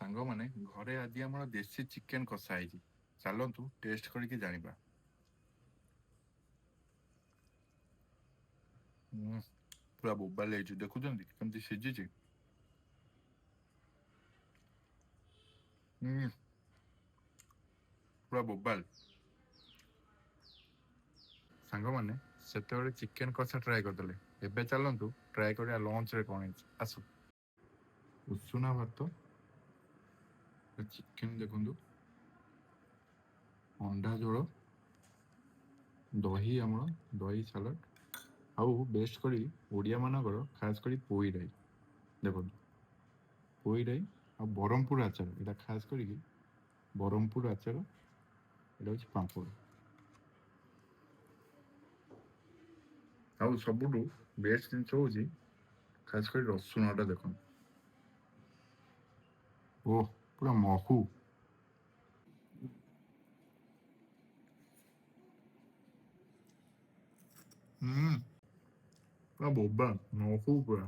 ସାଙ୍ଗମାନେ ଘରେ ଆଜି ଆମର ଦେଶୀ ଚିକେନ କଷା ହେଇଛି। ଚାଲନ୍ତୁ ଟେଷ୍ଟ କରିକି ଜାଣିବା। ପୁରା ବୋବାଲ ହେଇଛି, ଦେଖୁଛନ୍ତି କେମିତି ସିଝିଛି। ପୁରା ବୋବାଲ। ସାଙ୍ଗମାନେ ସେତେବେଳେ ଚିକେନ କଷା ଟ୍ରାଏ କରିଦେଲେ, ଏବେ ଚାଲନ୍ତୁ ଟ୍ରାଏ କରିବା ଲଞ୍ଚରେ କଣ ହେଇଛି। ଆସ। ଉଷୁନା ଭାତ, ଚିକେନ ଦେଖନ୍ତୁ, ଅଣ୍ଡା ଝୋଳ, ଦହି, ଆମର ଦହି ସାଲାଡ, ଆଉ ବେଷ୍ଟ କରି ଓଡ଼ିଆ ମାନଙ୍କର ଖାସ କରି ପୋଇ ରାଇ। ଦେଖନ୍ତୁ ପୋଇ ରାଇ ଆଉ ବ୍ରହ୍ମପୁର ଆଚାର, ଏଇଟା ଖାସ କରିକି ବ୍ରହ୍ମପୁର ଆଚାର, ଏଇଟା ହଉଛି ପାମ୍ପଡ଼। ଆଉ ସବୁଠୁ ବେଷ୍ଟ ଜିନିଷ ହଉଛି ଖାସ କରି ରସୁଣଟା ଦେଖନ୍ତୁ, ଓହ ପୁରା ମହୁ। ପୁରା ବୋବା ମହୁ ପୁରା।